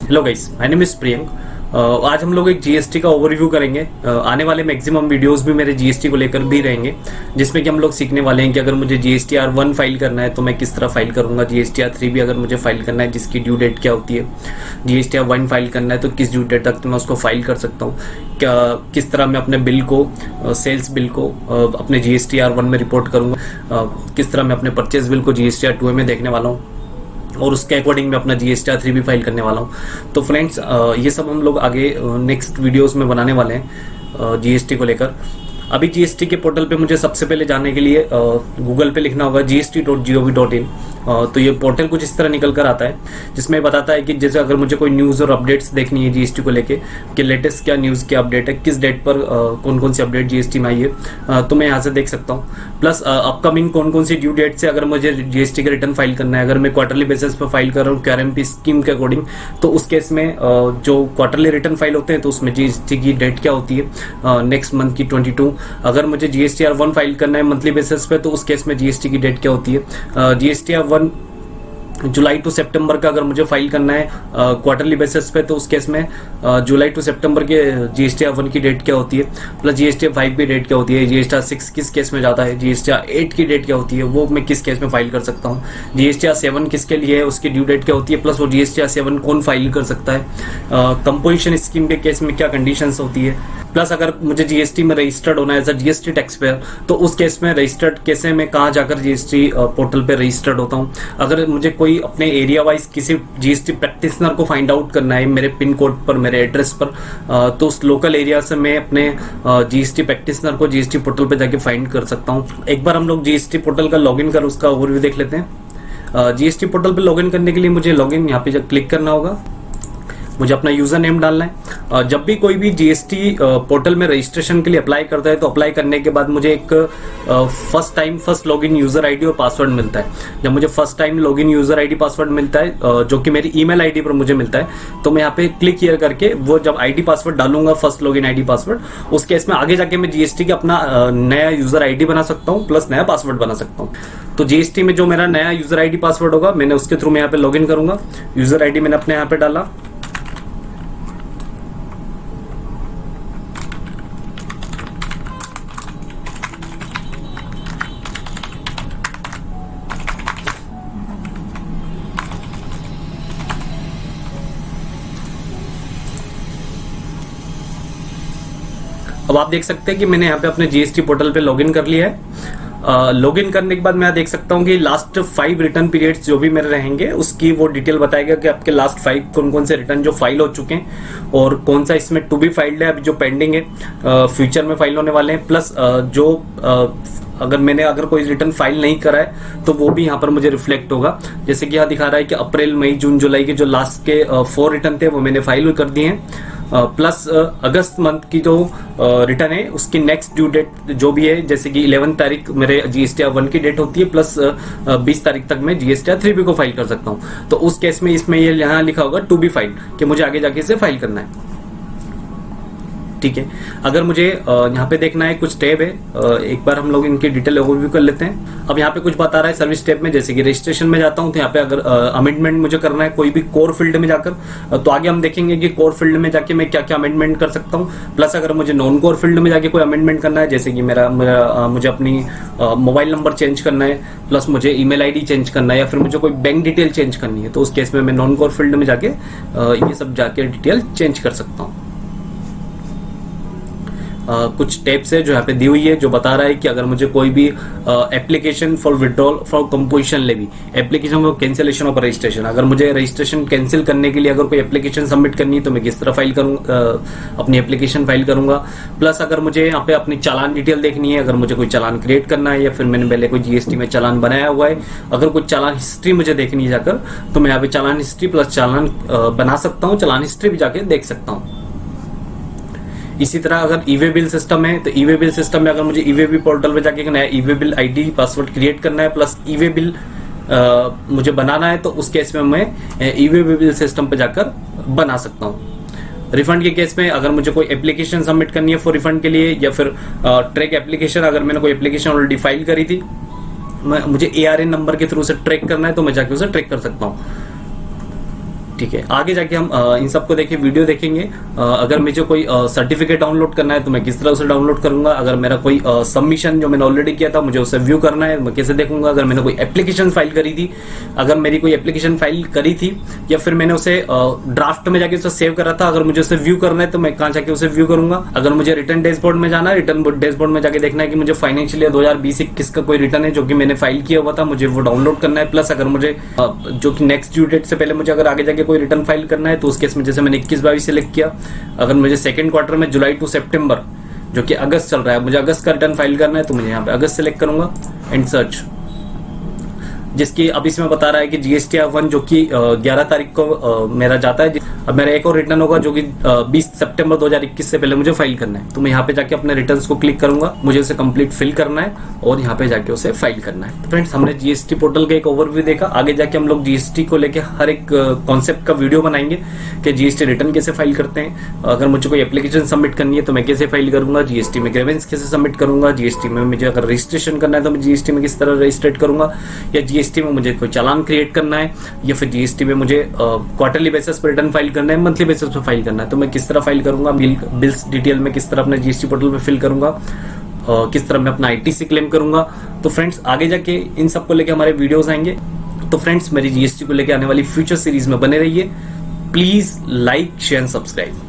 Hello guys, my name is Priyank. आज हम लोग एक जीएसटी का ओवरव्यू करेंगे। आने वाले मैक्सिमम वीडियोस भी मेरे जीएसटी को लेकर भी रहेंगे, जिसमें कि हम लोग सीखने वाले हैं कि अगर मुझे जीएसटीआर 1 फाइल करना है तो मैं किस तरह फाइल करूंगा, जीएसटीआर 3 भी अगर मुझे फाइल करना है जिसकी ड्यू डेट क्या होती है, जीएसटीआर 1 फाइल करना है तो किस ड्यू डेट तक मैं उसको फाइल कर सकता हूँ, क्या किस तरह मैं अपने बिल को, सेल्स बिल को अपने जीएसटीआर 1 में रिपोर्ट करूंगा, किस तरह मैं अपने परचेज बिल को जीएसटीआर 2 में देखने वाला हूँ और उसके अकॉर्डिंग मैं अपना जीएसटीआर 3 भी फाइल करने वाला हूँ। तो फ्रेंड्स, ये सब हम लोग आगे नेक्स्ट वीडियोस में बनाने वाले हैं जीएसटी को लेकर। अभी जीएसटी के पोर्टल पे मुझे सबसे पहले जाने के लिए गूगल पे लिखना होगा gst.gov.in। तो ये पोर्टल कुछ इस तरह निकल कर आता है, जिसमें बताता है कि जैसे अगर मुझे कोई न्यूज़ और अपडेट्स देखनी है जीएसटी को लेके कि लेटेस्ट क्या न्यूज़ क्या अपडेट है, किस डेट पर कौन कौन सी अपडेट जीएसटी में आई है, तो मैं यहाँ से देख सकता हूँ। प्लस अपकमिंग कौन कौन सी ड्यू डेट से अगर मुझे जीएसटी का रिटर्न फाइल करना है, अगर मैं क्वार्टरली बेसिस पर फाइल कर रहा हूँ क्यूआरएमपी स्कीम के अकॉर्डिंग, तो उस केस में जो क्वार्टरली रिटर्न फाइल होते हैं तो उसमें जीएसटी की डेट क्या होती है, नेक्स्ट मंथ की 22। अगर मुझे जीएसटीआर 1 फाइल करना है मंथली बेसिस पे तो उस केस में जीएसटी की डेट क्या होती है, जीएसटीआर 1 जुलाई टू सितंबर का अगर मुझे फाइल करना है क्वार्टरली बेसिस पे तो उस केस में जुलाई टू सितंबर के जीएसटीआर 1 की डेट क्या होती है, प्लस जीएसटीआर 5 की डेट क्या होती है, जीएसटीआर 6 किस केस में जाता है, जीएसटीआर 8 की डेट क्या होती है, वो मैं किस केस में फाइल कर सकता हूँ, जीएसटीआर 7 किसके लिए है, उसकी ड्यू डेट क्या होती है, प्लस वो जीएसटीआर 7 कौन फाइल कर सकता है, कंपोजिशन स्कीम के केस में क्या कंडीशंस होती है, प्लस अगर मुझे जीएसटी में रजिस्टर्ड होना है as a GST tax payer तो उस केस में रजिस्टर्ड कैसे, मैं कहाँ जाकर जीएसटी पोर्टल पे रजिस्टर्ड होता हूँ। अगर मुझे कोई अपने एरिया वाइज किसी जीएसटी प्रैक्टिशनर को फाइंड आउट करना है मेरे पिन कोड पर, मेरे एड्रेस पर, तो उस लोकल एरिया से मैं अपने जीएसटी प्रैक्टिशनर को जीएसटी पोर्टल पे जाके फाइंड कर सकता हूँ। एक बार हम लोग जीएसटी पोर्टल का लॉगिन कर उसका ओवरव्यू देख लेते हैं। जीएसटी पोर्टल पे लॉगिन करने के लिए मुझे लॉगिन यहाँ पे क्लिक करना होगा, मुझे अपना यूजर नेम डालना है। जब भी कोई भी जीएसटी पोर्टल में रजिस्ट्रेशन के लिए अप्लाई करता है तो अप्लाई करने के बाद मुझे एक फर्स्ट लॉगिन यूजर आईडी और पासवर्ड मिलता है। जब मुझे first time login user ID password मिलता है जो कि मेरी ईमेल आईडी पर मुझे मिलता है, तो मैं यहाँ पे क्लिक हियर करके वो जब आईडी पासवर्ड डालूंगा फर्स्ट लॉगिन आईडी पासवर्ड, उस केस में आगे जाके मैं जीएसटी का अपना नया यूजर आईडी बना सकता हूँ प्लस नया पासवर्ड बना सकता हूँ। तो जीएसटी में जो मेरा नया यूजर आईडी पासवर्ड होगा मैंने उसके थ्रू मैं यहाँ पे लॉगिन करूंगा। यूजर आईडी मैंने अपने यहाँ पे डाला, अब आप देख सकते हैं कि मैंने यहाँ पे अपने जीएसटी पोर्टल पे लॉगिन कर लिया है। लॉगिन करने के बाद मैं देख सकता हूँ कि लास्ट 5 रिटर्न पीरियड्स जो भी मेरे रहेंगे उसकी वो डिटेल बताएगा कि आपके लास्ट 5 कौन कौन से रिटर्न जो फाइल हो चुके हैं और कौन सा इसमें टू बी फाइल्ड है, अभी जो पेंडिंग है फ्यूचर में फाइल होने वाले हैं, प्लस जो अगर कोई रिटर्न फाइल नहीं करा है तो वो भी यहाँ पर मुझे रिफ्लेक्ट होगा। जैसे कि यहाँ दिखा रहा है कि अप्रैल मई जून जुलाई के जो लास्ट के 4 रिटर्न थे वो मैंने फाइल कर दिए हैं, प्लस अगस्त मंथ की जो रिटर्न है उसकी नेक्स्ट ड्यू डेट जो भी है, जैसे कि 11 तारीख मेरे जीएसटीआर 1 की डेट होती है, प्लस 20 तारीख तक मैं जीएसटीआर 3 भी को फाइल कर सकता हूँ। तो उस केस में इसमें ये यहाँ लिखा होगा टू बी फाइल कि मुझे आगे जाके इसे फाइल करना है। ठीक है, अगर मुझे यहाँ पे देखना है कुछ टैब है, एक बार हम लोग इनकी डिटेल ओवरव्यू कर लेते हैं। अब यहाँ पे कुछ बता रहा है सर्विस टैब में, जैसे कि रजिस्ट्रेशन में जाता हूँ तो यहाँ पे अगर अमेंडमेंट मुझे करना है कोई भी कोर फील्ड में जाकर, तो आगे हम देखेंगे कि कोर फील्ड में जाके मैं क्या क्या अमेंडमेंट कर सकता हूँ। प्लस अगर मुझे नॉन कोर फील्ड में जाके कोई अमेंडमेंट करना है, जैसे कि मुझे अपनी मोबाइल नंबर चेंज करना है, प्लस मुझे ईमेल आईडी चेंज करना है, या फिर मुझे कोई बैंक डिटेल चेंज करनी है, तो उस केस में मैं नॉन कोर फील्ड में जाके ये सब जाके डिटेल चेंज कर सकता हूँ। कुछ टेप्स है जो यहाँ पे दी हुई है जो बता रहा है कि अगर मुझे कोई भी application for withdrawal for composition levy, application for cancellation of registration, अगर मुझे रजिस्ट्रेशन कैंसिल करने के लिए अगर कोई एप्लीकेशन सबमिट करनी है तो मैं किस तरह फाइल करूँगा, अपनी एप्लीकेशन फाइल करूंगा। प्लस अगर मुझे यहाँ पे अपनी चालान डिटेल देखनी है, अगर मुझे कोई चालान क्रिएट करना है या फिर मैंने पहले कोई जीएसटी में चालान बनाया हुआ है, अगर कोई चालान हिस्ट्री मुझे देखनी है जाकर, तो मैं यहाँ पे चालान हिस्ट्री प्लस चालान बना सकता हूँ, चालान हिस्ट्री भी जाके देख सकता हूँ। इसी तरह अगर ईवे बिल सिस्टम है तो ईवे बिल सिस्टम में अगर मुझे ईवे बिल पोर्टल पे जाके नया e-way bill ID password create करना है प्लस ईवे बिल मुझे बनाना है, तो उस केस में मैं ईवे बिल सिस्टम पे जाकर बना सकता हूँ। रिफंड के केस में अगर मुझे कोई एप्लीकेशन सबमिट करनी है फॉर रिफंड के लिए, या फिर ट्रैक एप्लीकेशन, अगर मैंने कोई एप्लीकेशन ऑलरेडी फाइल करी थी, मुझे ARN नंबर के थ्रू से ट्रैक करना है तो मैं जाके उसे ट्रैक कर सकता हूँ। ठीक है, आगे जाके हम इन सबको देखे वीडियो देखेंगे। अगर मुझे कोई सर्टिफिकेट डाउनलोड करना है तो मैं किस तरह उसे डाउनलोड करूंगा, अगर मेरा कोई सबमिशन जो मैंने ऑलरेडी किया था मुझे उसे व्यू करना है मैं कैसे देखूंगा, अगर मैंने कोई एप्लीकेशन फाइल करी थी, अगर मेरी कोई एप्लीकेशन फाइल करी थी या फिर मैंने उसे ड्राफ्ट में जाके उसे सेव करा था, अगर मुझे उसे व्यू करना है तो मैं कहाँ जाके उसे व्यू करूंगा। अगर मुझे रिटर्न डैशबोर्ड में जाना है, रिटर्न डैशबोर्ड में जाके देखना है कि मुझे फाइनेंशियल ईयर 2020-21 का कोई रिटर्न है जो कि मैंने फाइल किया हुआ था, मुझे वो डाउनलोड करना है। प्लस अगर मुझे जो कि नेक्स्ट ड्यू डेट से पहले मुझे अगर आगे जाके कोई रिटर्न फाइल करना है तो उस केस में जैसे मैंने 21-22 सिलेक्ट किया, अगर मुझे सेकंड क्वार्टर में जुलाई टू सितंबर जो कि अगस्त चल रहा है, मुझे अगस्त का रिटर्न फाइल करना है तो मुझे यहाँ पे अगस्त सिलेक्ट करूंगा एंड सर्च, जिसकी अब इसमें बता रहा है कि GSTR 1 जो कि 11 तारीख को मेरा जाता है। अब मेरा एक और रिटर्न होगा जो कि 20 सितंबर 2021 से पहले मुझे फाइल करना है, तो मैं यहाँ पे जाके अपने रिटर्न्स को क्लिक करूंगा, मुझे उसे कंप्लीट फिल करना है और यहाँ पे जाके उसे फाइल करना है। तो फ्रेंड्स हमने GST पोर्टल का एक ओवरव्यू देखा, आगे जाके हम लोग GST को लेके हर एक कॉन्सेप्ट का वीडियो बनाएंगे कि GST रिटर्न कैसे फाइल करते हैं, अगर मुझे कोई एप्लीकेशन सबमिट करनी है तो मैं कैसे फाइल करूंगा, GST में ग्रीवेंस कैसे सबमिट करूंगा, GST में मुझे अगर रजिस्ट्रेशन करना है तो मैं GST में किस तरह रजिस्ट्रेट करूंगा, या GST में मुझे कोई चालान क्रिएट करना है, या फिर GST में मुझे क्वार्टरली बेसिस पर रिटर्न फाइल करना है, मंथली बेसिस पर फाइल करना है, तो मैं किस तरह फाइल करूंगा, बिल्स डिटेल में किस तरह अपने GST पोर्टल पे फिल करूंगा, किस तरह मैं अपना ITC क्लेम करूंगा। तो फ्रेंड्स आगे जाके इन सब को लेके हमारे वीडियोस आएंगे। तो फ्रेंड्स मेरी GST को लेके आने वाली फ्यूचर सीरीज में बने रहिए। Please like share and subscribe.